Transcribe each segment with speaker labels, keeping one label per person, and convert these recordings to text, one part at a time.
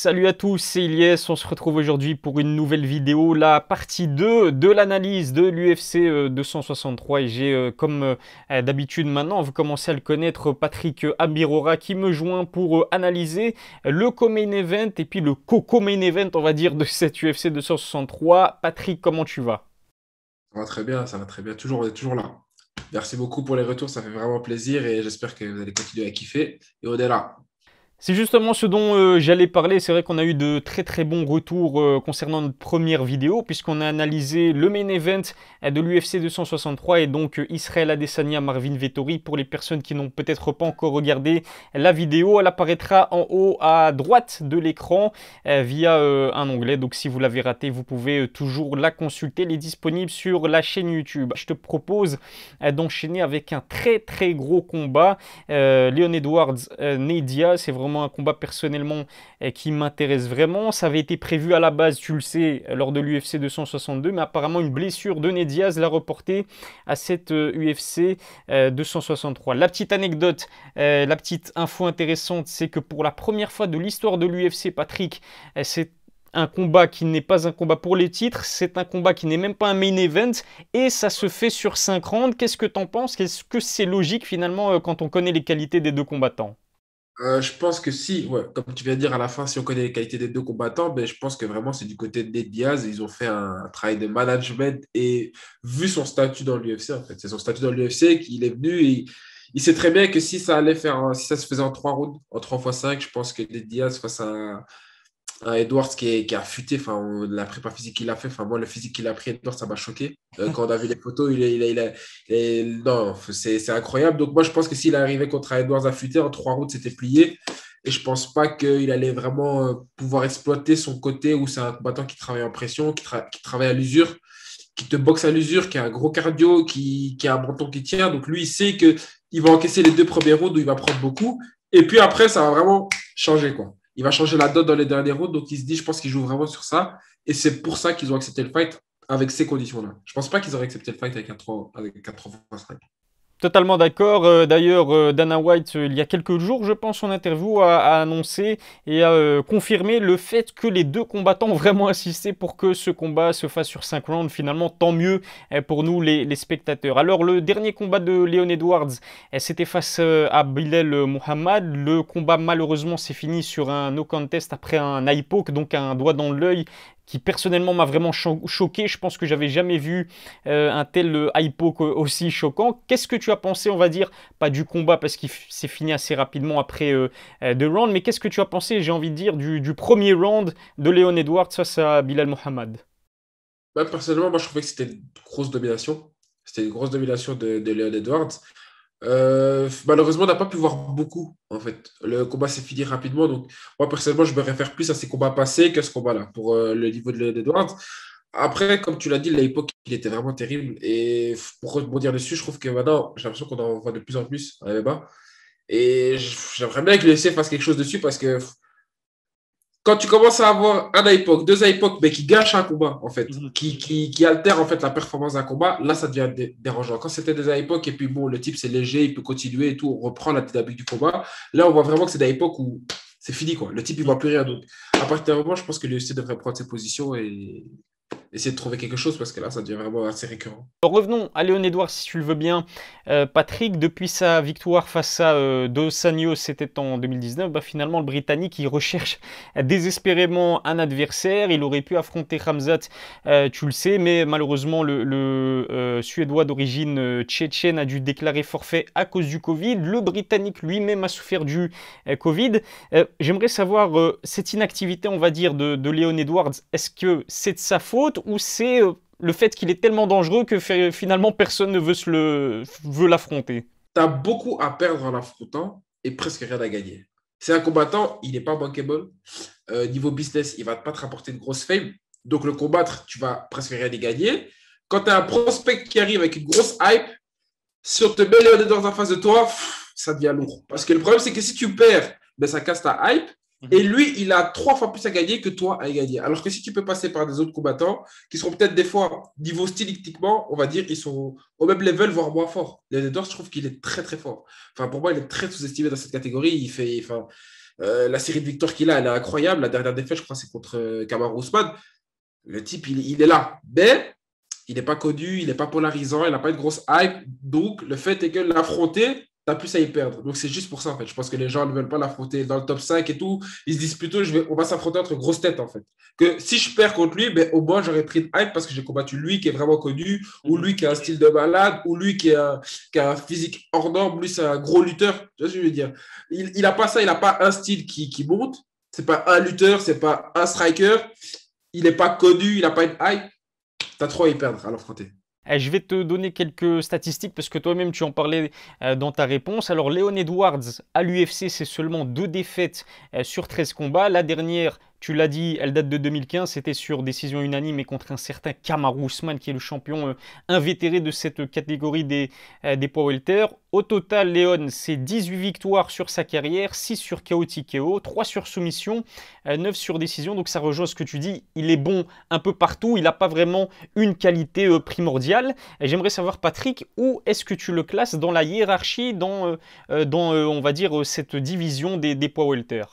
Speaker 1: Salut à tous, c'est Ilyes, on se retrouve aujourd'hui pour une nouvelle vidéo, la partie 2 de l'analyse de l'UFC 263 et j'ai comme d'habitude maintenant, vous commencez à le connaître, Patrick Abirora qui me joint pour analyser le co-main event et puis le co-main event on va dire de cette UFC 263. Patrick, comment tu vas?
Speaker 2: Ça va très bien. Toujours, on est toujours là. Merci beaucoup pour les retours, ça fait vraiment plaisir et j'espère que vous allez continuer à kiffer. Et on est là.
Speaker 1: C'est justement ce dont j'allais parler. C'est vrai qu'on a eu de très très bons retours concernant notre première vidéo, puisqu'on a analysé le main event de l'UFC 263 et donc Israel Adesanya, Marvin Vettori. Pour les personnes qui n'ont peut-être pas encore regardé la vidéo, elle apparaîtra en haut à droite de l'écran via un onglet. Donc si vous l'avez raté, vous pouvez toujours la consulter. Elle est disponible sur la chaîne YouTube. Je te propose d'enchaîner avec un très très gros combat. Leon Edwards, Nate Diaz, c'est vraiment un combat personnellement qui m'intéresse vraiment. Ça avait été prévu à la base, tu le sais, lors de l'UFC 262, mais apparemment une blessure de Nate Diaz l'a reporté à cette UFC 263. La petite anecdote, la petite info intéressante, c'est que pour la première fois de l'histoire de l'UFC, Patrick, c'est un combat qui n'est pas un combat pour les titres, c'est un combat qui n'est même pas un main event et ça se fait sur 5 rounds. Qu'est-ce que t'en penses? Est-ce que c'est logique finalement quand on connaît les qualités des deux combattants?
Speaker 2: Je pense que si, ouais, comme tu viens de dire à la fin, si on connaît les qualités des deux combattants, ben, je pense que vraiment c'est du côté de Nate Diaz. Ils ont fait un travail de management et vu son statut dans l'UFC, en fait, c'est son statut dans l'UFC qu'il est venu et il sait très bien que si ça allait faire, si ça se faisait en 3 rounds, en 3 fois 5, je pense que Nate Diaz face à Edwards qui a affûté, enfin, la prépa physique qu'il a fait, enfin, moi, le physique qu'il a pris, Edwards, ça m'a choqué. Quand on a vu les photos, non, c'est incroyable. Donc, moi, je pense que s'il arrivait contre un Edwards affûté, en 3 rounds, c'était plié. Et je pense pas qu'il allait vraiment pouvoir exploiter son côté où c'est un combattant qui travaille en pression, qui travaille à l'usure, qui te boxe à l'usure, qui a un gros cardio, qui a un menton qui tient. Donc, lui, il sait qu'il va encaisser les 2 premiers rounds où il va prendre beaucoup. Et puis après, ça va vraiment changer, quoi. Il va changer la dot dans les derniers rounds. Donc, il se dit, je pense qu'il joue vraiment sur ça. Et c'est pour ça qu'ils ont accepté le fight avec ces conditions-là. Je pense pas qu'ils auraient accepté le fight avec un 3 x 5.
Speaker 1: Totalement d'accord. D'ailleurs, Dana White, il y a quelques jours, je pense, en interview, a annoncé et a confirmé le fait que les deux combattants ont vraiment insisté pour que ce combat se fasse sur 5 rounds. Finalement, tant mieux pour nous, les spectateurs. Alors, le dernier combat de Leon Edwards, c'était face à Bilal Muhammad. Le combat, malheureusement, s'est fini sur un no contest après un eye poke, donc un doigt dans l'œil qui personnellement m'a vraiment choqué. Je pense que j'avais jamais vu un tel eye poke aussi choquant. Qu'est-ce que tu as pensé, on va dire, pas du combat parce qu'il s'est fini assez rapidement après deux rounds, mais qu'est-ce que tu as pensé, j'ai envie de dire, du premier round de Leon Edwards face à Bilal Mohamed?
Speaker 2: Moi, personnellement, moi, je trouvais que c'était une grosse domination. C'était une grosse domination de Leon Edwards. Malheureusement, on n'a pas pu voir beaucoup, en fait. Le combat s'est fini rapidement. Donc, moi, personnellement, je me réfère plus à ces combats passés qu'à ce combat-là, pour le niveau de Leon Edwards. Après, comme tu l'as dit, l'époque, il était vraiment terrible. Et pour rebondir dessus, je trouve que maintenant, j'ai l'impression qu'on en voit de plus en plus à MMA. Et j'aimerais bien que le UFC fasse quelque chose dessus parce que quand tu commences à avoir un époque, 2 époques, mais qui gâchent un combat, en fait,
Speaker 1: Mhm.
Speaker 2: qui altèrent en fait la performance d'un combat, là, ça devient dérangeant. Quand c'était des époques, et puis bon, le type, c'est léger, il peut continuer et tout, on reprend la dynamique du combat. Là, on voit vraiment que c'est des époques où c'est fini, quoi. Le type, il ne voit plus rien. Donc, à partir d'un moment, je pense que l'UFC devrait prendre ses positions et essayer de trouver quelque chose parce que là, ça devient vraiment assez récurrent.
Speaker 1: Revenons à Léon Edouard, si tu le veux bien. Patrick, depuis sa victoire face à Dos Anjos, c'était en 2019, bah, finalement le Britannique, il recherche désespérément un adversaire. Il aurait pu affronter Khamzat, tu le sais, mais malheureusement le Suédois d'origine tchétchène a dû déclarer forfait à cause du Covid. Le Britannique lui-même a souffert du Covid. J'aimerais savoir, cette inactivité, on va dire, de Léon Edwards, est-ce que c'est de sa faute ou c'est le fait qu'il est tellement dangereux que finalement personne ne veut l'affronter?
Speaker 2: Tu as beaucoup à perdre en l'affrontant et presque rien à gagner. C'est un combattant, il n'est pas bankable. Niveau business, il ne va pas te rapporter une grosse fame. Donc, le combattre, tu vas presque rien y gagner. Quand tu as un prospect qui arrive avec une grosse hype, si on te met Léon Edwards en face de toi, ça devient lourd. Parce que le problème, c'est que si tu perds, ben, ça casse ta hype. Et lui, il a 3 fois plus à gagner que toi à gagner. Alors que si tu peux passer par des autres combattants qui sont peut-être des fois, niveau stylistiquement, on va dire, ils sont au même level, voire moins forts. Léon Edwards, je trouve qu'il est très, très fort. Enfin, pour moi, il est très sous-estimé dans cette catégorie. Enfin, La série de victoires qu'il a, elle est incroyable. La dernière défaite, je crois, c'est contre Kamaru Usman. Le type, il est là. Mais il n'est pas connu, il n'est pas polarisant, il n'a pas une grosse hype. Donc, le fait est que l'affronter, tu as plus à y perdre. Donc, c'est juste pour ça, en fait. Je pense que les gens ne veulent pas l'affronter dans le top 5 et tout. Ils se disent plutôt, on va s'affronter entre grosses têtes, en fait. Que si je perds contre lui, ben, au moins, j'aurais pris de hype parce que j'ai combattu lui qui est vraiment connu, ou lui qui a un style de malade, ou lui qui a un physique hors norme. Lui, c'est un gros lutteur. Tu vois ce que je veux dire? Il n'a pas ça, il n'a pas un style qui monte. C'est pas un lutteur, c'est pas un striker. Il n'est pas connu, il n'a pas une hype. T'as trop à y perdre à l'affronter.
Speaker 1: Je vais te donner quelques statistiques parce que toi-même tu en parlais dans ta réponse. Alors Leon Edwards à l'UFC, c'est seulement 2 défaites sur 13 combats. La dernière, tu l'as dit, elle date de 2015, c'était sur décision unanime et contre un certain Kamaru Usman qui est le champion invétéré de cette catégorie des poids welter. Au total, Leon, c'est 18 victoires sur sa carrière, 6 sur KO TKO, 3 sur soumission, 9 sur décision. Donc ça rejoint ce que tu dis, il est bon un peu partout, il n'a pas vraiment une qualité primordiale. J'aimerais savoir, Patrick, où est-ce que tu le classes dans la hiérarchie, dans on va dire, cette division des poids welter?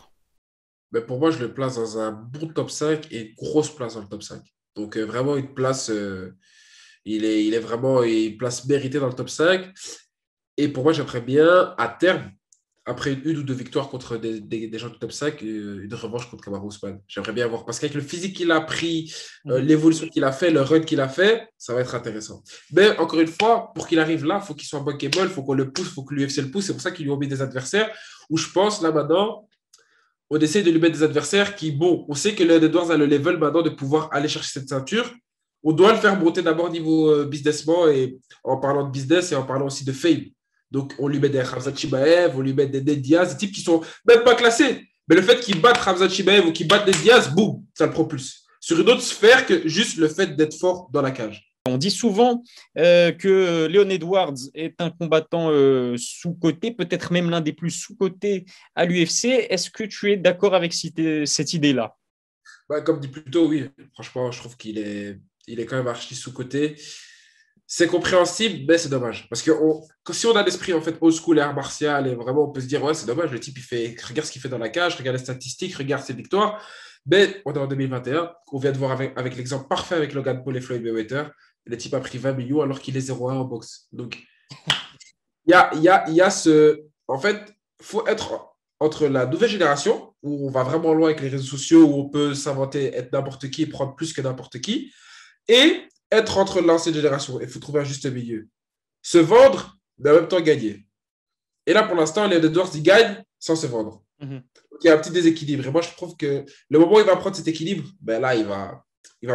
Speaker 2: Mais pour moi, je le place dans un bon top 5 et une grosse place dans le top 5. Donc, vraiment, une place, il est vraiment une place méritée dans le top 5. Et pour moi, j'aimerais bien, à terme, après une ou deux victoires contre des gens du top 5, une revanche contre Kamaru Usman. J'aimerais bien voir. Parce qu'avec le physique qu'il a pris, l'évolution qu'il a fait, le run qu'il a fait, ça va être intéressant. Mais encore une fois, pour qu'il arrive là, il faut qu'il soit bankable, il faut qu'on le pousse, il faut que l'UFC le pousse. C'est pour ça qu'ils lui ont mis des adversaires où je pense, là maintenant, on essaie de lui mettre des adversaires qui, bon, on sait que Leon Edwards a le level maintenant de pouvoir aller chercher cette ceinture. On doit le faire monter d'abord niveau businessman et en parlant de business et en parlant aussi de fame. Donc, on lui met des Khamzat Chimaev, on lui met des Ned Diaz, des types qui sont même pas classés. Mais le fait qu'ils battent Khamzat Chimaev ou qu'ils battent Ned Diaz, boum, ça le propulse. Sur une autre sphère que juste le fait d'être fort dans la cage.
Speaker 1: On dit souvent que Leon Edwards est un combattant sous-coté, peut-être même l'un des plus sous-cotés à l'UFC. Est-ce que tu es d'accord avec cette idée-là?
Speaker 2: Bah, comme dit plus tôt, oui. Franchement, je trouve il est quand même archi sous-coté. C'est compréhensible, mais c'est dommage. Parce que si on a l'esprit en fait old school et art martial, et vraiment on peut se dire, ouais, c'est dommage, le type, regarde ce qu'il fait dans la cage, regarde les statistiques, regarde ses victoires. Mais on est en 2021, on vient de voir avec l'exemple parfait avec Logan Paul et Floyd Mayweather. Le type a pris 20 millions alors qu'il est 0-1 en boxe. Donc, il y a ce. En fait, il faut être entre la nouvelle génération, où on va vraiment loin avec les réseaux sociaux, où on peut s'inventer, être n'importe qui et prendre plus que n'importe qui, et être entre l'ancienne génération. Il faut trouver un juste milieu. Se vendre, mais en même temps gagner. Et là, pour l'instant, les Edwards, ils gagnent sans se vendre.
Speaker 1: Mhm.
Speaker 2: Il y a un petit déséquilibre. Et moi, je trouve que le moment où il va prendre cet équilibre, ben là, il va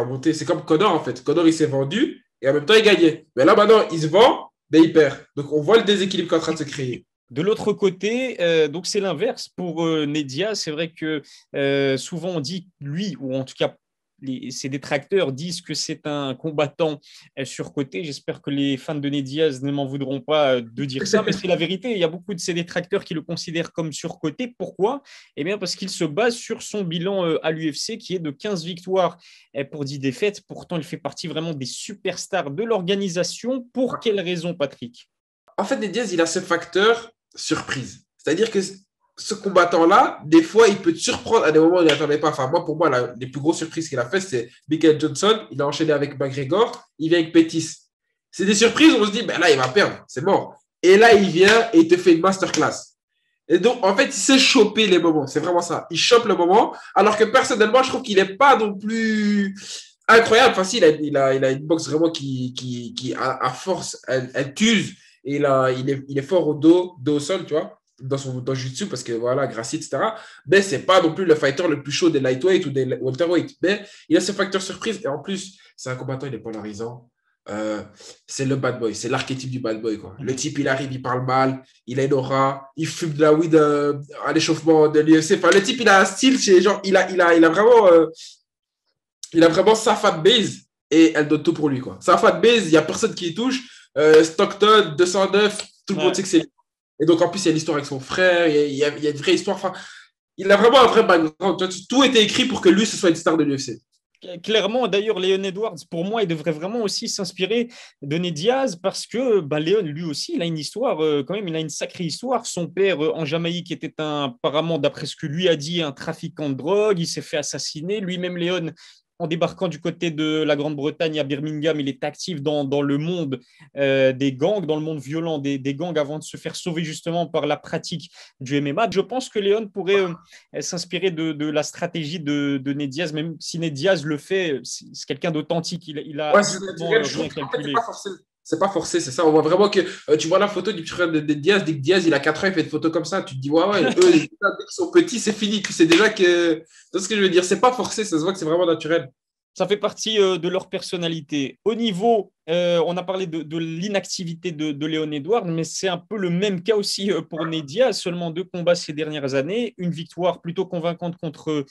Speaker 2: monter. C'est comme Connor, en fait. Connor, il s'est vendu et en même temps, il gagnait. Mais là, maintenant, il se vend, mais il perd. Donc, on voit le déséquilibre qui est en train de se créer.
Speaker 1: De l'autre côté, donc c'est l'inverse. Pour Nedia, c'est vrai que souvent on dit lui, ou en tout cas ses détracteurs disent que c'est un combattant surcoté. J'espère que les fans de Ned Diaz ne m'en voudront pas de dire ça, mais c'est la vérité. Il y a beaucoup de ces détracteurs qui le considèrent comme surcoté. Pourquoi? Eh bien, parce qu'il se base sur son bilan à l'UFC qui est de 15 victoires pour 10 défaites. Pourtant, il fait partie vraiment des superstars de l'organisation. Pour quelle raison, Patrick?
Speaker 2: En fait, Ned Diaz, il a ce facteur surprise. C'est-à-dire que ce combattant-là, des fois, il peut te surprendre à des moments où il n'attendait pas. Enfin, moi, pour moi, les plus grosses surprises qu'il a fait, c'est Michael Johnson. Il a enchaîné avec McGregor. Il vient avec Pettis. C'est des surprises où on se dit, ben là, il va perdre. C'est mort. Et là, il vient et il te fait une masterclass. Et donc, en fait, il sait choper les moments. C'est vraiment ça. Il chope le moment. Alors que personnellement, je trouve qu'il n'est pas non plus incroyable. Enfin, si, il a une boxe vraiment qui à force, elle t'use. Et là, il est fort dos au sol, tu vois, dans le jiu-jitsu, parce que voilà, Gracie, etc. Mais ce n'est pas non plus le fighter le plus chaud des lightweight ou des welterweight. Mais il a ce facteur surprise. Et en plus, c'est un combattant, il est polarisant. C'est le bad boy, c'est l'archétype du bad boy, quoi. Le type, il arrive, il parle mal, il a une aura, il fume de la weed à l'échauffement de l'UFC. Enfin, le type, il a un style, genre, il a vraiment sa fanbase et elle donne tout pour lui, quoi. Sa fanbase, il n'y a personne qui y touche. Stockton, 209, tout le monde sait que c'est lui. Et donc, en plus, il y a l'histoire avec son frère, il y a une vraie histoire. Enfin, il a vraiment un vrai background. Tout était écrit pour que lui, ce soit une star de l'UFC.
Speaker 1: Clairement, d'ailleurs, Léon Edwards, pour moi, il devrait vraiment aussi s'inspirer de Ned Diaz parce que Léon, lui aussi, il a une histoire, quand même, il a une sacrée histoire. Son père en Jamaïque était apparemment, d'après ce que lui a dit, un trafiquant de drogue. Il s'est fait assassiner. Lui-même, Léon, en débarquant du côté de la Grande-Bretagne à Birmingham, il est actif dans le monde des gangs, dans le monde violent des gangs avant de se faire sauver justement par la pratique du MMA. Je pense que Léon pourrait s'inspirer de la stratégie de Ned Diaz, même si Ned Diaz le fait, c'est quelqu'un d'authentique. Il a
Speaker 2: Ouais, c'est
Speaker 1: absolument
Speaker 2: naturel. Je
Speaker 1: rien
Speaker 2: trouve qu'en fait, c'est
Speaker 1: calculé.
Speaker 2: pas forcé. C'est pas forcé, c'est ça. On voit vraiment que tu vois la photo du petit frère de Diaz, dès que Diaz il a 4 ans, il fait une photo comme ça. Tu te dis, ouais, ouais, eux, dès qu'ils sont petits, c'est fini. Tu sais déjà que. C'est ce que je veux dire. C'est pas forcé, ça se voit que c'est vraiment naturel.
Speaker 1: Ça fait partie de leur personnalité. Au niveau, on a parlé de l'inactivité de Léon Edouard, mais c'est un peu le même cas aussi pour Nedia. Seulement 2 combats ces dernières années, une victoire plutôt convaincante contre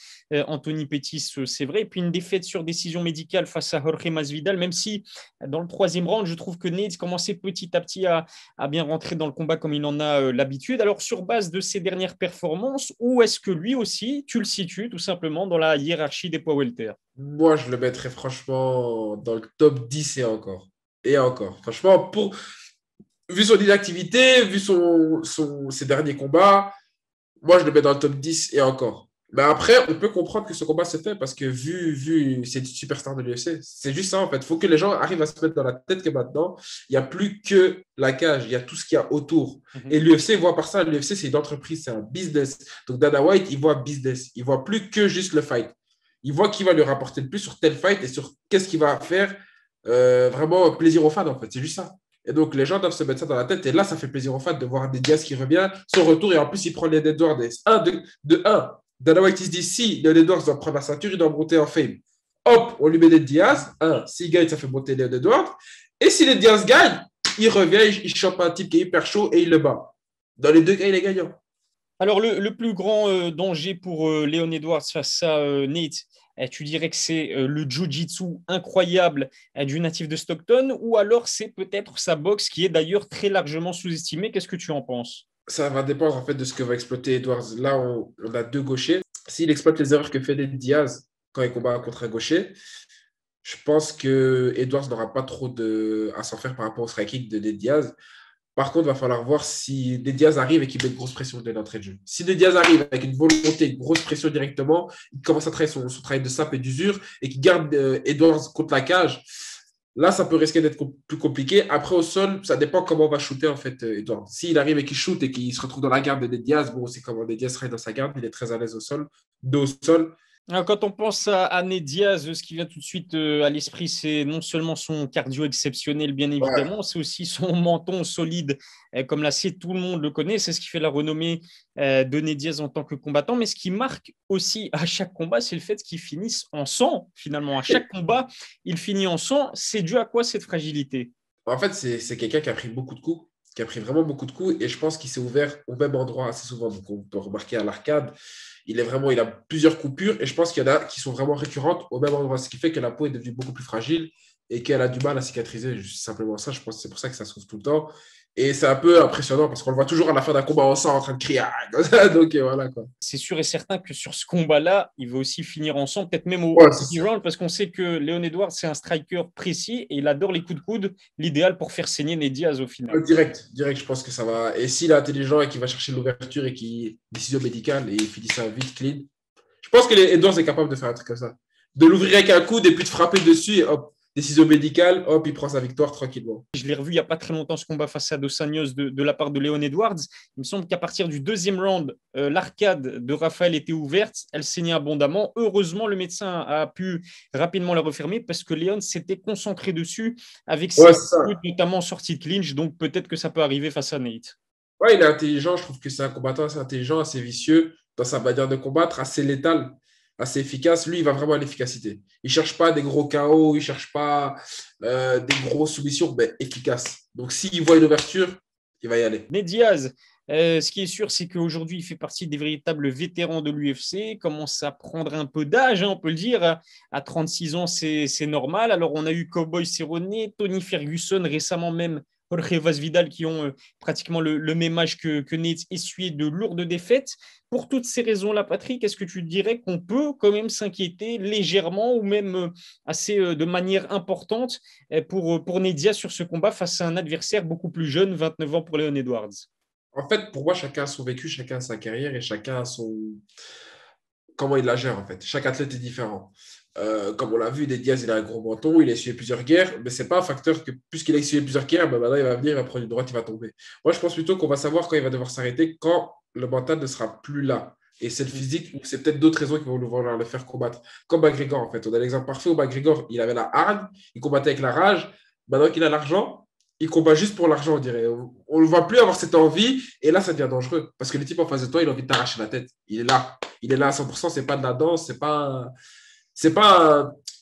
Speaker 1: Anthony Pettis, c'est vrai, et puis une défaite sur décision médicale face à Jorge Masvidal, même si dans le troisième round, je trouve que Ned commençait petit à petit à bien rentrer dans le combat comme il en a l'habitude. Alors, sur base de ses dernières performances, où est-ce que lui aussi, tu le situes tout simplement dans la hiérarchie des poids welter?
Speaker 2: Moi, je le mettrais franchement dans le top 10 et encore. Et encore. Franchement, vu son inactivité, vu ses derniers combats, moi, je le mets dans le top 10 et encore. Mais après, on peut comprendre que ce combat se fait parce que c'est une superstar de l'UFC. C'est juste ça, en fait. Il faut que les gens arrivent à se mettre dans la tête que maintenant, il n'y a plus que la cage, il y a tout ce qu'il y a autour.
Speaker 1: Mhm.
Speaker 2: Et l'UFC voit par ça, l'UFC, c'est une entreprise, c'est un business. Donc, Dana White, il voit business. Il voit plus que juste le fight. Il voit qui va lui rapporter le plus sur tel fight et sur qu'est-ce qu'il va faire vraiment plaisir aux fans, en fait. C'est juste ça. Et donc, les gens doivent se mettre ça dans la tête. Et là, ça fait plaisir aux fans de voir des Diaz qui revient, son retour. Et en plus, il prend les Edwards. De un, Dana White, il se dit si les Edwards doit prendre la ceinture, il doit monter en fame. Hop, on lui met des Diaz. Un, s'il gagne, ça fait monter les Edwards. Et si les Diaz gagnent, il revient, il chope un type qui est hyper chaud et il le bat. Dans les deux cas, il est gagnant.
Speaker 1: Alors, le plus grand danger pour Léon Edwards face à Nate, tu dirais que c'est le jiu-jitsu incroyable du natif de Stockton, ou alors c'est peut-être sa boxe qui est d'ailleurs très largement sous-estimée. Qu'est-ce que tu en penses?
Speaker 2: Ça va dépendre en fait de ce que va exploiter Edwards. Là, on a deux gauchers. S'il exploite les erreurs que fait Diaz quand il combat contre un gaucher, je pense que Edwards n'aura pas trop à s'en faire par rapport au striking de Diaz. Par contre, il va falloir voir si Diaz arrive et qu'il met une grosse pression dès l'entrée de jeu. Si Diaz arrive avec une volonté, une grosse pression directement, il commence à travailler son travail de sape et d'usure et qu'il garde Edwards contre la cage, là, ça peut risquer d'être plus compliqué. Après, au sol, ça dépend comment on va shooter, en fait, Edwards. S'il arrive et qu'il shoot et qu'il se retrouve dans la garde de Diaz, bon, c'est comment Diaz serait dans sa garde, il est très à l'aise au sol, dos au sol.
Speaker 1: Alors, quand on pense à Ned Diaz, ce qui vient tout de suite à l'esprit, c'est non seulement son cardio exceptionnel, bien
Speaker 2: Ouais.
Speaker 1: évidemment, c'est aussi son menton solide, comme l'acier, tout le monde le connaît. C'est ce qui fait la renommée de Ned Diaz en tant que combattant. Mais ce qui marque aussi à chaque combat, c'est le fait qu'il finisse en sang, finalement. À chaque combat, il finit en sang. C'est dû à quoi cette fragilité?
Speaker 2: En fait, c'est quelqu'un qui a pris beaucoup de coups, qui a pris vraiment beaucoup de coups, et je pense qu'il s'est ouvert au même endroit assez souvent. Donc, on peut remarquer à l'arcade, il a plusieurs coupures, et je pense qu'il y en a qui sont vraiment récurrentes au même endroit, ce qui fait que la peau est devenue beaucoup plus fragile et qu'elle a du mal à cicatriser. Juste simplement ça, je pense que c'est pour ça que ça se trouve tout le temps. Et c'est un peu impressionnant parce qu'on le voit toujours à la fin d'un combat en sang en train de crier. Ah, comme ça. Donc voilà quoi.
Speaker 1: C'est sûr et certain que sur ce combat-là, il va aussi finir ensemble, peut-être même au
Speaker 2: Ouais,
Speaker 1: premier round, parce qu'on sait que Léon Edwards, c'est un striker précis et il adore les coups de coude, l'idéal pour faire saigner Ned Diaz au final.
Speaker 2: direct, je pense que ça va. Et s'il est intelligent et qu'il va chercher l'ouverture et qu'il décision médicale et il finit ça vite, clean, je pense que les Edwards est capable de faire un truc comme ça. De l'ouvrir avec un coude et puis de frapper dessus et hop, décision médicale, hop, il prend sa victoire tranquillement.
Speaker 1: Je l'ai revu il n'y a pas très longtemps, ce combat face à Dos Anjos de la part de Léon Edwards. Il me semble qu'à partir du deuxième round, l'arcade de Raphaël était ouverte, elle saignait abondamment. Heureusement, le médecin a pu rapidement la refermer parce que Léon s'était concentré dessus avec
Speaker 2: Ouais,
Speaker 1: ses
Speaker 2: c'est ça.
Speaker 1: coups, notamment en sortie de clinch. Donc peut-être que ça peut arriver face à Nate.
Speaker 2: Ouais, il est intelligent. Je trouve que c'est un combattant assez intelligent, assez vicieux dans sa manière de combattre, assez létal, assez efficace. Lui, il va vraiment à l'efficacité. Il ne cherche pas des gros KO, il ne cherche pas des grosses soumissions, mais efficace. Donc, s'il voit une ouverture, il va y aller.
Speaker 1: Ned Diaz, ce qui est sûr, c'est qu'aujourd'hui, il fait partie des véritables vétérans de l'UFC, commence à prendre un peu d'âge, hein, on peut le dire. À 36 ans, c'est normal. Alors, on a eu Cowboy Cerrone, Tony Ferguson, récemment même Jorge Masvidal qui ont pratiquement le même âge que Nate, essuyé de lourdes défaites. Pour toutes ces raisons-là, Patrick, est-ce que tu dirais qu'on peut quand même s'inquiéter légèrement ou même assez de manière importante pour Nate Diaz sur ce combat face à un adversaire beaucoup plus jeune, 29 ans pour Leon Edwards?
Speaker 2: En fait, pour moi, chacun a son vécu, chacun a sa carrière et chacun a son, comment il la gère en fait. Chaque athlète est différent. Comme on l'a vu, Nate Diaz, il a un gros menton, il a essuyé plusieurs guerres, mais c'est pas un facteur que, puisqu'il a essuyé plusieurs guerres, ben maintenant il va venir, il va prendre une droite, il va tomber. Moi, je pense plutôt qu'on va savoir quand il va devoir s'arrêter, quand le mental ne sera plus là. Et c'est le physique, ou c'est peut-être d'autres raisons qui vont vouloir le faire combattre. Comme McGregor, en fait. On a l'exemple parfait où McGregor, il avait la hargne, il combattait avec la rage. Maintenant qu'il a l'argent, il combat juste pour l'argent, on dirait. On ne va plus avoir cette envie, et là, ça devient dangereux. Parce que le type en face de toi, il a envie de t'arracher la tête. Il est là. Il est là à 100%, c'est pas de la danse, c'est pas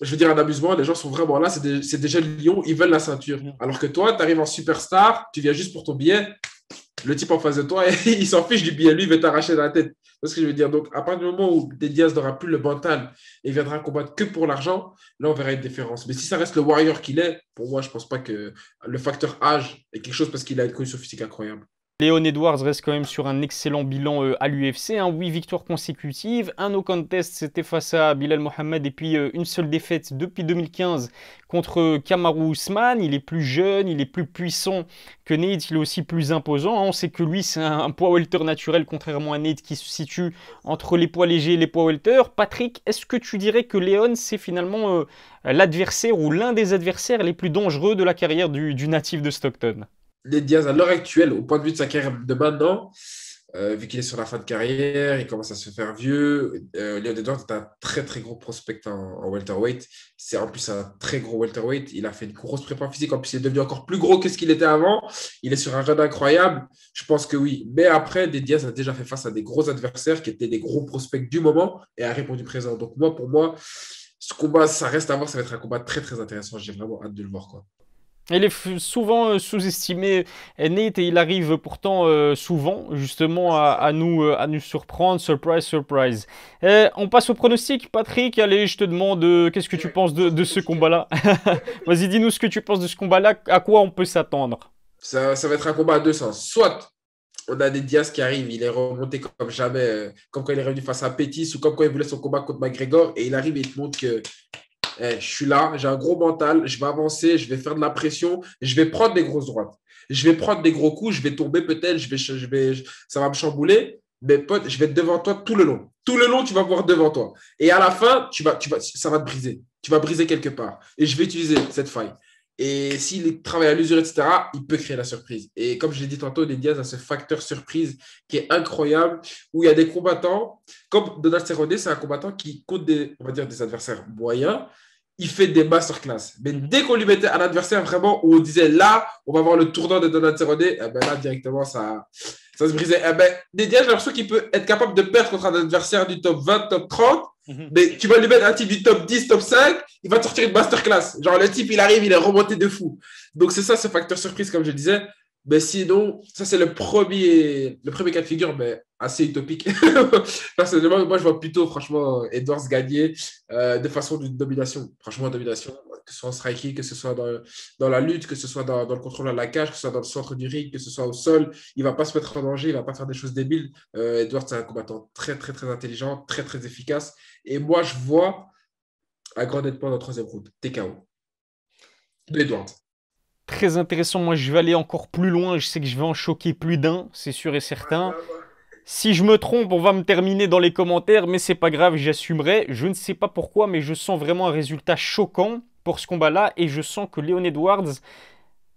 Speaker 2: je veux dire, un amusement. Les gens sont vraiment là, c'est des jeunes lions, ils veulent la ceinture. Alors que toi, tu arrives en superstar, tu viens juste pour ton billet, le type en face de toi, il s'en fiche du billet, lui, il veut t'arracher la tête. C'est ce que je veux dire. Donc, à partir du moment où Nate Diaz n'aura plus le mental et viendra combattre que pour l'argent, là, on verra une différence. Mais si ça reste le warrior qu'il est, pour moi, je ne pense pas que le facteur âge est quelque chose parce qu'il a une condition physique incroyable.
Speaker 1: Leon Edwards reste quand même sur un excellent bilan à l'UFC, 8 victoires consécutives, un no contest, c'était face à Bilal Mohamed et puis une seule défaite depuis 2015 contre Kamaru Usman. Il est plus jeune, il est plus puissant que Nate, il est aussi plus imposant. On sait que lui c'est un poids welter naturel contrairement à Nate qui se situe entre les poids légers et les poids welter. Patrick, est-ce que tu dirais que Leon c'est finalement l'adversaire ou l'un des adversaires les plus dangereux de la carrière du natif de Stockton?
Speaker 2: Nate Diaz, à l'heure actuelle, au point de vue de sa carrière de maintenant, vu qu'il est sur la fin de carrière, il commence à se faire vieux. Leon Edwards est un très très gros prospect en welterweight. C'est en plus un très gros welterweight. Il a fait une grosse prépa physique. En plus, il est devenu encore plus gros que ce qu'il était avant. Il est sur un run incroyable. Je pense que oui. Mais après, Nate Diaz a déjà fait face à des gros adversaires qui étaient des gros prospects du moment et a répondu présent. Donc moi, pour moi, ce combat, ça reste à voir. Ça va être un combat très très intéressant. J'ai vraiment hâte de le voir, quoi.
Speaker 1: Il est souvent sous-estimé, Nate, et il arrive pourtant souvent justement à nous surprendre. Surprise, surprise. On passe au pronostic, Patrick. Allez, je te demande qu'est-ce que tu penses de ce combat-là. Vas-y, dis-nous ce que tu penses de ce combat-là, à quoi on peut s'attendre.
Speaker 2: Ça va être un combat à deux sens. Soit on a des Diaz qui arrivent, il est remonté comme jamais, comme quand il est revenu face à Pettis ou comme quand il voulait son combat contre McGregor, et il arrive et il te montre que je suis là, j'ai un gros mental, je vais avancer, je vais faire de la pression, je vais prendre des grosses droites. Je vais prendre des gros coups, je vais tomber peut-être, ça va me chambouler, mais pote, je vais être devant toi tout le long. Tout le long, tu vas voir devant toi. Et à la fin, ça va te briser. Tu vas briser quelque part. Et je vais utiliser cette faille. Et s'il travaille à l'usure, etc., il peut créer la surprise. Et comme je l'ai dit tantôt, Nate Diaz a ce facteur surprise qui est incroyable, où il y a des combattants, comme Donald Cerrone, c'est un combattant qui compte on va dire, des adversaires moyens, il fait des masterclass. Mais dès qu'on lui mettait un adversaire vraiment où on disait là, on va voir le tournant de Donald Cerrone, eh ben là, directement, ça se brisait. Eh ben, Nate Diaz, j'ai l'impression qu'il peut être capable de perdre contre un adversaire du top 20, top 30. Mais tu vas lui mettre un type du top 10, top 5, il va te sortir une masterclass. Genre, le type, il arrive, il est remonté de fou. Donc, c'est ça, ce facteur surprise, comme je disais. Mais sinon, ça, c'est le premier cas de figure, mais assez utopique. Personnellement, moi, je vois plutôt, franchement, Edwards gagner de façon d'une domination. Franchement, domination, que ce soit en striking, que ce soit dans la lutte, que ce soit dans le contrôle à la cage, que ce soit dans le centre du ring, que ce soit au sol. Il ne va pas se mettre en danger, il ne va pas faire des choses débiles. Edwards, c'est un combattant très, très, très intelligent, très, très efficace. Et moi, je vois un grand nettement dans le troisième round. TKO. De Edwards.
Speaker 1: Très intéressant, moi je vais aller encore plus loin, je sais que je vais en choquer plus d'un, c'est sûr et certain. Si je me trompe, on va me terminer dans les commentaires, mais c'est pas grave, j'assumerai. Je ne sais pas pourquoi, mais je sens vraiment un résultat choquant pour ce combat-là, et je sens que Leon Edwards,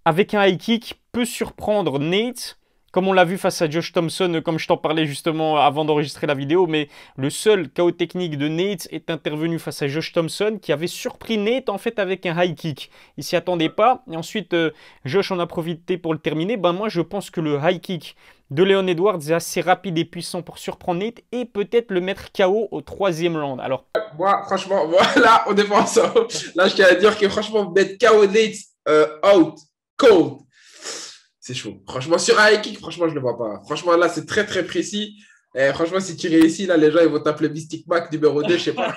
Speaker 1: avec un high kick, peut surprendre Nate, comme on l'a vu face à Josh Thompson, comme je t'en parlais justement avant d'enregistrer la vidéo, mais le seul chaos technique de Nate est intervenu face à Josh Thompson, qui avait surpris Nate en fait avec un high kick. Il s'y attendait pas, et ensuite Josh en a profité pour le terminer. Ben moi je pense que le high kick de Leon Edwards est assez rapide et puissant pour surprendre Nate, et peut-être le mettre KO au troisième round. Alors,
Speaker 2: moi, franchement, là, on défend ça. Là, je tiens à dire que franchement, mettre KO Nate out, cold, c'est chaud. Franchement, sur un high kick, franchement, je ne le vois pas. Franchement, là, c'est très, très précis. Franchement, si tu réussis, là, les gens ils vont t'appeler Mystic Mac numéro 2, je sais pas.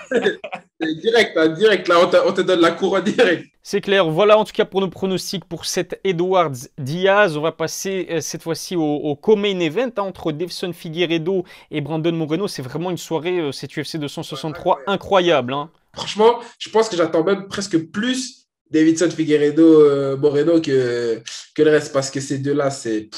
Speaker 2: C'est direct, hein, direct, là, on te donne la couronne direct.
Speaker 1: C'est clair. Voilà en tout cas pour nos pronostics pour cet Edwards Diaz. On va passer cette fois-ci au co-main event hein, entre Deiveson Figueiredo et Brandon Moreno. C'est vraiment une soirée, cette UFC 263
Speaker 2: Incroyable.
Speaker 1: incroyable. Hein.
Speaker 2: Franchement, je pense que j'attends même presque plus Davidson Figueiredo Moreno que le reste parce que ces deux-là, c'est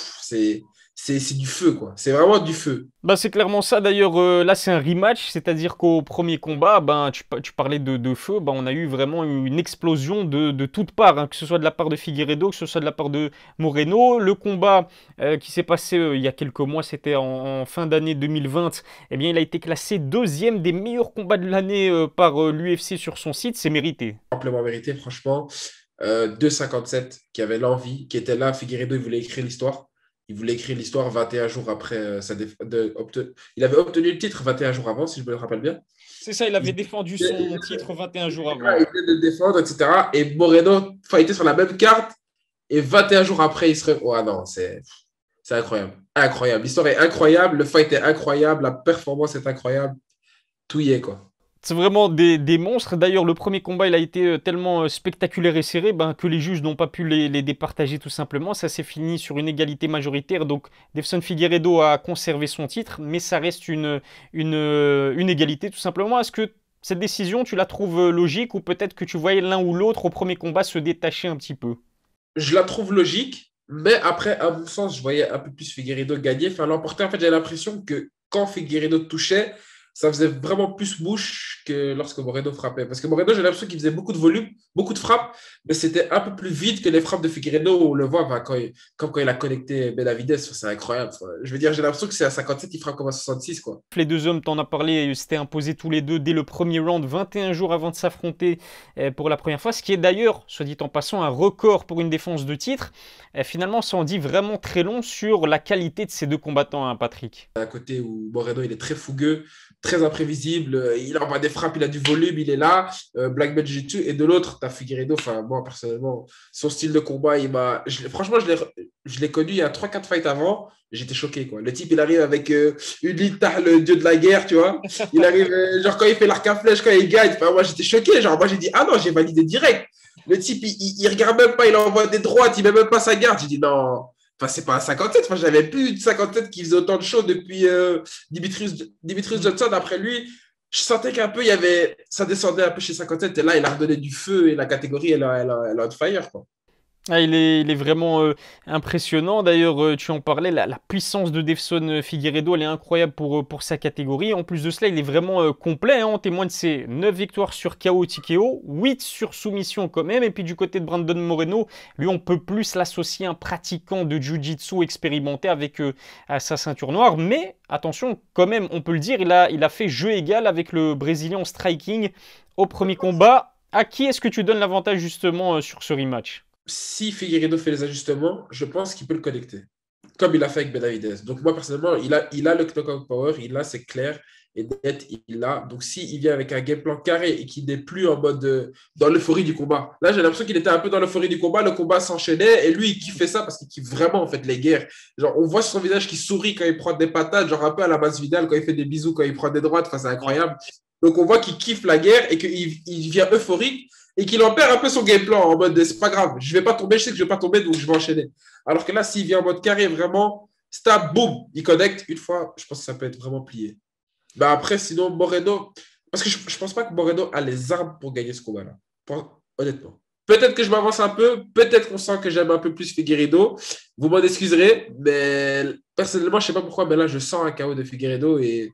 Speaker 2: du feu, quoi. C'est vraiment du feu.
Speaker 1: Bah, c'est clairement ça. D'ailleurs, là, c'est un rematch, c'est-à-dire qu'au premier combat, ben, tu parlais de feu, ben, on a eu vraiment une explosion de toutes parts, hein, que ce soit de la part de Figueiredo, que ce soit de la part de Moreno. Le combat qui s'est passé il y a quelques mois, c'était en fin d'année 2020, eh bien, il a été classé deuxième des meilleurs combats de l'année par l'UFC sur son site, c'est mérité.
Speaker 2: Amplement mérité, franchement. 2,57 qui avait l'envie, qui était là. Figueiredo, il voulait écrire l'histoire. Il voulait écrire l'histoire 21 jours après il avait obtenu le titre 21 jours avant, si je me rappelle bien.
Speaker 1: C'est ça, il
Speaker 2: Il,
Speaker 1: avait défendu son titre 21 jours
Speaker 2: il
Speaker 1: avant.
Speaker 2: venait de défendre, etc. Et Moreno fightait sur la même carte. Et 21 jours après, il serait. Oh non, c'est incroyable. Incroyable. L'histoire est incroyable. Le fight est incroyable. La performance est incroyable. Tout y est, quoi.
Speaker 1: C'est vraiment des monstres. D'ailleurs, le premier combat, il a été tellement spectaculaire et serré ben, que les juges n'ont pas pu les départager tout simplement. Ça s'est fini sur une égalité majoritaire. Donc, Deiveson Figueiredo a conservé son titre, mais ça reste une égalité tout simplement. Est-ce que cette décision, tu la trouves logique ou peut-être que tu voyais l'un ou l'autre au premier combat se détacher un petit peu?
Speaker 2: Je la trouve logique. Mais après, à mon sens, je voyais un peu plus Figueiredo gagner. Enfin, l'emporter, en fait, j'ai l'impression que quand Figueiredo touchait, ça faisait vraiment plus mouche que lorsque Moreno frappait. Parce que Moreno, j'ai l'impression qu'il faisait beaucoup de volume, beaucoup de frappes, mais c'était un peu plus vite que les frappes de Figueiredo. On le voit comme quand il a connecté Benavidez. C'est incroyable. Je veux dire, j'ai l'impression que c'est à 57, il frappe comme à 66, quoi.
Speaker 1: Les deux hommes, t'en as parlé, s'étaient imposés tous les deux dès le premier round, 21 jours avant de s'affronter pour la première fois, ce qui est d'ailleurs, soit dit en passant, un record pour une défense de titre. Finalement, ça en dit vraiment très long sur la qualité de ces deux combattants, hein, Patrick.
Speaker 2: À côté où Moreno, il est très fougueux, très imprévisible, il envoie des frappes, il a du volume, il est là, Black Belt Jiu-Jitsu, et de l'autre, tu as Figueiredo, enfin, moi, personnellement, son style de combat, franchement, je l'ai connu il y a 3-4 fights avant, j'étais choqué, quoi. Le type, il arrive avec une Ulysse, le dieu de la guerre, tu vois, il arrive, genre, quand il fait l'arc à flèche, quand il gagne, enfin, moi, j'étais choqué, genre, moi, j'ai dit, ah non, j'ai validé direct. Le type, il regarde même pas, il envoie des droites, il met même pas sa garde, j'ai dit, non. Enfin, c'est pas un 57. Enfin, j'avais plus de 57 qui faisait autant de show depuis Dimitrius Johnson. Après lui, je sentais qu'un peu, ça descendait un peu chez 57. Et là, il a redonné du feu et la catégorie, elle a on fire, quoi.
Speaker 1: Ah, il est vraiment impressionnant. D'ailleurs, tu en parlais, la puissance de Deiveson Figueiredo, elle est incroyable pour sa catégorie. En plus de cela, il est vraiment complet. Hein. On témoigne de ses 9 victoires sur KO TKO, 8 sur soumission quand même. Et puis du côté de Brandon Moreno, lui, on peut plus l'associer à un pratiquant de Jiu-Jitsu expérimenté avec sa ceinture noire. Mais attention, quand même, on peut le dire, il a fait jeu égal avec le Brésilien en striking au premier combat. À qui est-ce que tu donnes l'avantage justement sur ce rematch?
Speaker 2: Si Figueiredo fait les ajustements, je pense qu'il peut le connecter, comme il a fait avec Benavidez. Donc moi, personnellement, il a le knockout power, il a, c'est clair et net, il l'a. Donc s'il vient avec un game plan carré et qu'il n'est plus en mode dans l'euphorie du combat. Là, j'ai l'impression qu'il était un peu dans l'euphorie du combat, le combat s'enchaînait et lui, il kiffait ça parce qu'il kiffe vraiment en fait les guerres. Genre, on voit sur son visage qu'il sourit quand il prend des patates, genre un peu à la Masvidal quand il fait des bisous, quand il prend des droites, enfin, c'est incroyable. Donc on voit qu'il kiffe la guerre et qu'il vient euphorique et qu'il en perd un peu son game plan en mode c'est pas grave, je vais pas tomber, je sais que je vais pas tomber, donc je vais enchaîner. Alors que là, s'il vient en mode carré, vraiment, stab, boum, il connecte une fois, je pense que ça peut être vraiment plié. Ben après, sinon, Moreno, parce que je pense pas que Moreno a les armes pour gagner ce combat-là, honnêtement. Peut-être que je m'avance un peu, peut-être qu'on sent que j'aime un peu plus Figueiredo. Vous m'en excuserez, mais personnellement, je sais pas pourquoi, mais là, je sens un KO de Figueiredo et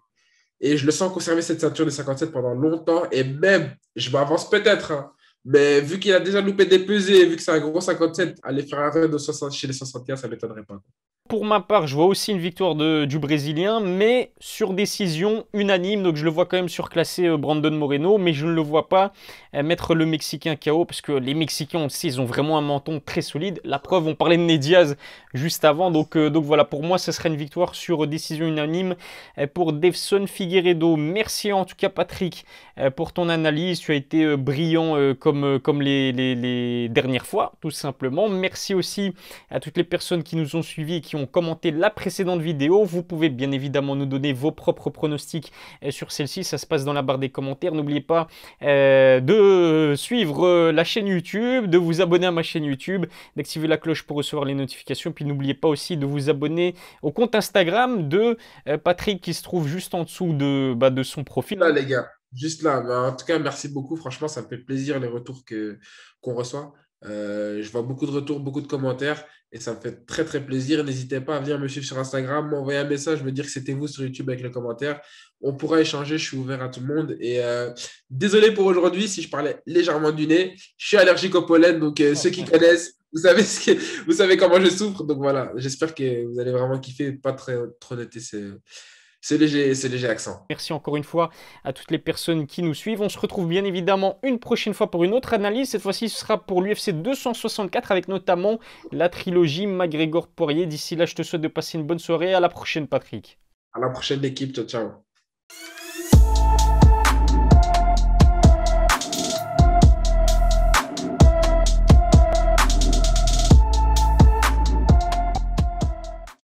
Speaker 2: je le sens conserver cette ceinture de 57 pendant longtemps. Et même, je m'avance peut-être, hein, mais vu qu'il a déjà loupé des pesées, vu que c'est un gros 57, aller faire un run de 60 chez les 75, ça ne m'étonnerait pas.
Speaker 1: Pour ma part, je vois aussi une victoire du Brésilien, mais sur décision unanime. Donc je le vois quand même surclasser Brandon Moreno, mais je ne le vois pas mettre le Mexicain KO, parce que les Mexicains, on le sait, ils ont vraiment un menton très solide. La preuve, on parlait de Ned Diaz juste avant. Donc voilà, pour moi, ce serait une victoire sur décision unanime pour Deiveson Figueiredo. Merci en tout cas, Patrick, pour ton analyse. Tu as été brillant comme les dernières fois, tout simplement. Merci aussi à toutes les personnes qui nous ont suivis et qui ont ont commenté la précédente vidéo. Vous pouvez bien évidemment nous donner vos propres pronostics sur celle-ci. Ça se passe dans la barre des commentaires. N'oubliez pas de suivre la chaîne YouTube, de vous abonner à ma chaîne YouTube, d'activer la cloche pour recevoir les notifications. Puis n'oubliez pas aussi de vous abonner au compte Instagram de Patrick qui se trouve juste en dessous de son profil.
Speaker 2: Là, les gars, juste là. Mais en tout cas, merci beaucoup. Franchement, ça me fait plaisir les retours qu'on reçoit. Je vois beaucoup de retours, beaucoup de commentaires et ça me fait très très plaisir. N'hésitez pas à venir me suivre sur Instagram, m'envoyer un message, me dire que c'était vous sur YouTube avec les commentaires. On pourra échanger, je suis ouvert à tout le monde. Et désolé pour aujourd'hui si je parlais légèrement du nez. Je suis allergique au pollen, donc ceux qui connaissent, vous savez comment je souffre. Donc voilà, j'espère que vous allez vraiment kiffer. Pas très, trop noter c'est léger accent.
Speaker 1: Merci encore une fois à toutes les personnes qui nous suivent. On se retrouve bien évidemment une prochaine fois pour une autre analyse. Cette fois-ci, ce sera pour l'UFC 264 avec notamment la trilogie McGregor-Poirier. D'ici là, je te souhaite de passer une bonne soirée. À la prochaine, Patrick.
Speaker 2: À la prochaine, l'équipe. Ciao, ciao.